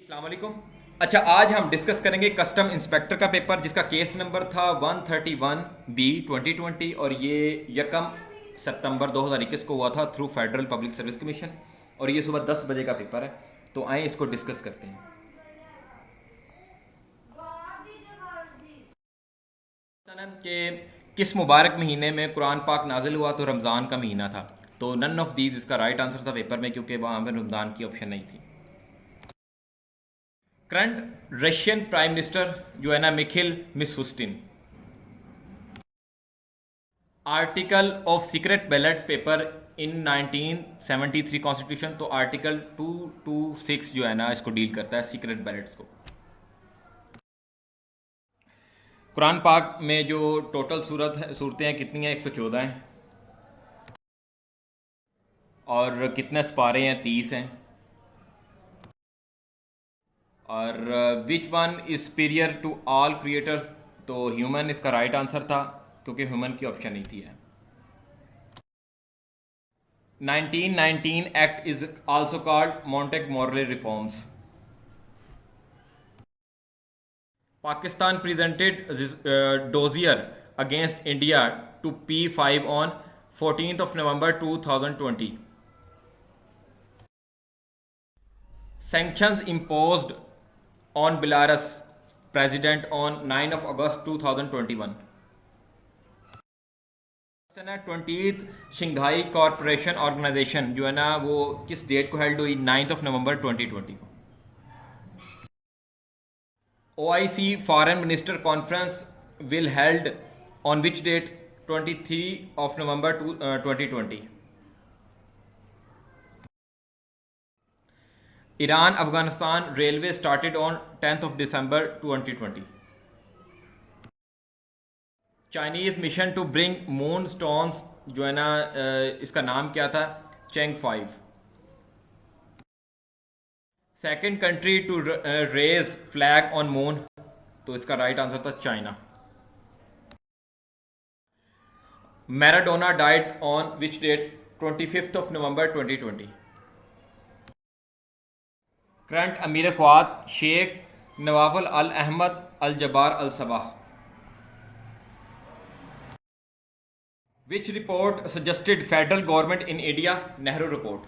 अस्सलाम वालेकुम। अच्छा, आज हम डिस्कस करेंगे कस्टम इंस्पेक्टर का पेपर जिसका केस नंबर था 131B/2020 और ये 1 सितंबर 2021 को हुआ था through federal public service commission और ये सुबह 10 बजे का पेपर है। तो आए इसको डिस्कस करते हैं। कि किस मुबारक महीने में कुरान पाक नाजिल हुआ? तो रमज़ान का महीना था। तो नन ऑफ दीज इसका राइट आंसर था पेपर में, क्योंकि वहाँ पर रमज़ान की ऑप्शन नहीं थी। करंट रशियन प्राइम मिनिस्टर जो है ना, Mikhail Mishustin. Article of secret ballot paper in 1973 constitution. तो आर्टिकल 226 जो है ना, इसको डील करता है सीक्रेट बैलेट्स को। कुरान पाक में जो टोटल सूरतें हैं कितनी हैं? 114 हैं। और कितने स्पारे हैं? 30 हैं। और which one is superior to all creators? तो ह्यूमन इसका राइट आंसर था, क्योंकि ह्यूमन की ऑप्शन नहीं थी है। 1919 Act is also called Montague-Morley Reforms. Pakistan presented dossier against India to P5 on 14th of November 2020. Sanctions imposed on Belarus president on 9 of August 2021. 20th Shanghai corporation organization जो है ना, वो किस date को held हुई? 9 of November 2020 को। OIC foreign minister conference will held on which date? 23 of November 2020। Iran Afghanistan railway started on 10th of December 2020। Chinese mission to bring moon stones जो है ना, इसका नाम क्या था? Chang'e 5। Second country to raise flag on moon? तो इसका right answer था China. Maradona died on which date? 25th of November 2020। Current अमीर ख्वात शेख नवाफल अल अहमद अल जबार अल Sabah. Which report suggested federal government in India? Nehru report.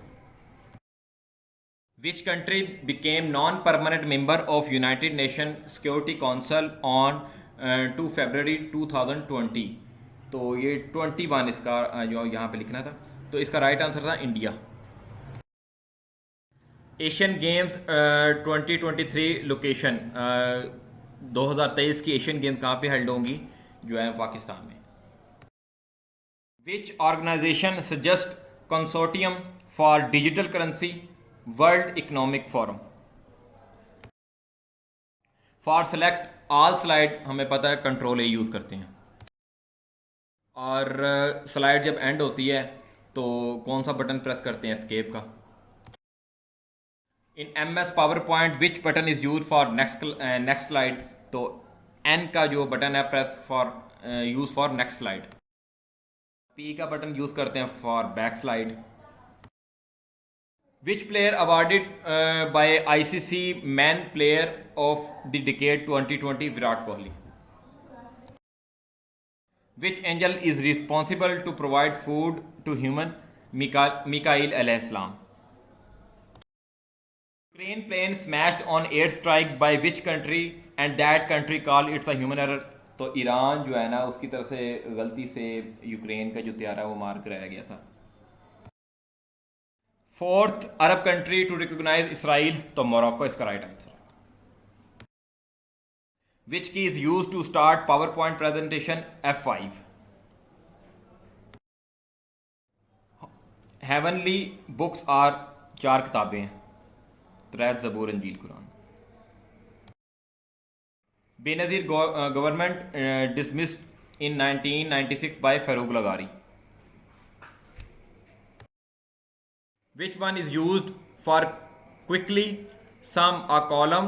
Which country became non-permanent member of United Nations Security Council on 2 February 2020? तो ये 21 इसका जो यहाँ पे लिखना था, तो इसका राइट आंसर था इंडिया। एशियन गेम्स 2023 लोकेशन, 2023 की एशियन गेम्स कहाँ पे हेल्ड होंगी? जो है पाकिस्तान में। Which organization suggests consortium for digital currency? World Economic Forum. For select all slide हमें पता है कंट्रोल A यूज़ करते हैं। और स्लाइड जब एंड होती है तो कौन सा बटन प्रेस करते हैं? एस्केप का। In MS PowerPoint which button is use for next slide? तो N का जो बटन है press for use for next slide. P का बटन यूज करते हैं for back slide. Which player awarded by ICC man player of the decade 2020? Virat Kohli. Which angel is responsible to provide food to human? मिकाइल अलैहिस्सलाम। Ukraine plane smashed on air strike by which country and that country call it's a human error? तो Iran जो है ना, उसकी तरफ से गलती से यूक्रेन का जो त्यारा वो मार कराया गया था। Fourth Arab country to recognise Israel? तो मोरक्को इसका राइट आंसर है। Which key is use to start PowerPoint presentation? F5। Heavenly books are 4 किताबें हैं, तौरात ज़बूर इंजील कुरान। Benazir government dismissed in 1996 by Farooq लगारी। Which one is used for quickly sum a column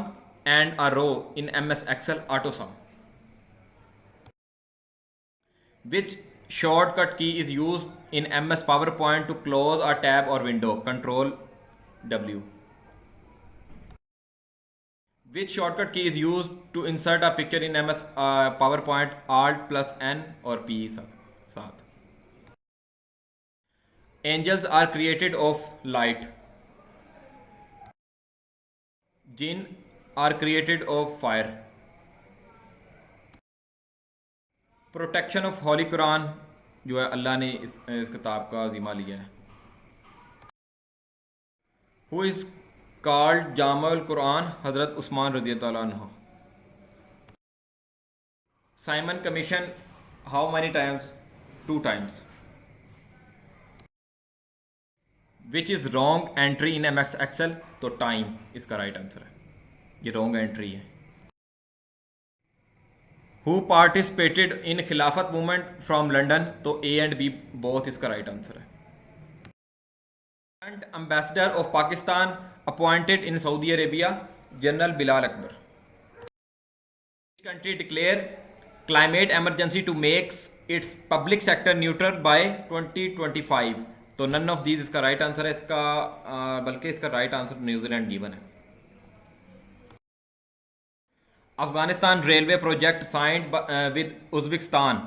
and a row in MS Excel AutoSum? Which shortcut key is used in MS PowerPoint to close a tab or window? Control W. Which shortcut key is use to insert a picture in MS PowerPoint Alt+N और P साथ. Angels are created of light. Jinn are created of fire. Protection of Holi Quran जो है अल्लाह ने इस किताब का ज़िम्मा लिया है. Who is called Jamul Quran? हज़रत उस्मान रज़ी अल्लाह अन्हु. Simon Commission how many times? 2 times. Which is wrong entry in MS Excel? तो टाइम इसका राइट आंसर है, ये रॉन्ग एंट्री है. Who participated in Khilafat movement from London? तो A and B बोथ इसका राइट आंसर है. Current ambassador of Pakistan appointed in Saudi Arabia? General Bilal Akbar. Country declare climate emergency to makes its public sector neutral by 2025? तो none of these इसका right answer है. इसका बल्कि इसका right answer New Zealand given है. Afghanistan railway project signed with Uzbekistan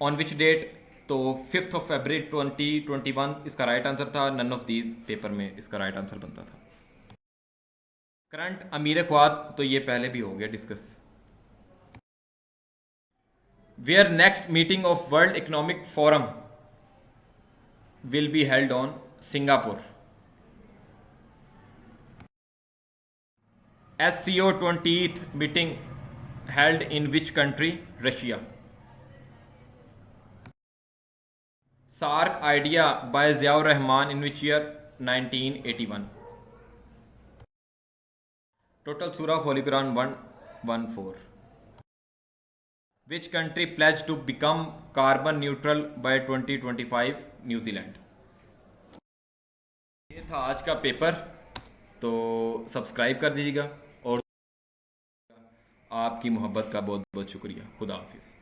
on which date? तो 5 फरवरी 2021 इसका राइट आंसर था. नन ऑफ दीज पेपर में इसका राइट आंसर बनता था. करंट अमीर ख्वात? तो ये पहले भी हो गया discuss. Where next meeting of World Economic Forum will be held on? Singapore. SCO 20th meeting held in which country? Russia. SAARC idea by Ziaur Rahman in which year? 1981. Total Surah of Holy Quran 114. Which country pledged to become carbon neutral by 2025? New Zealand. ये था आज का paper, तो subscribe कर दीजिएगा और आपकी मोहब्बत का बहुत बहुत शुक्रिया. खुदा हाफिज़.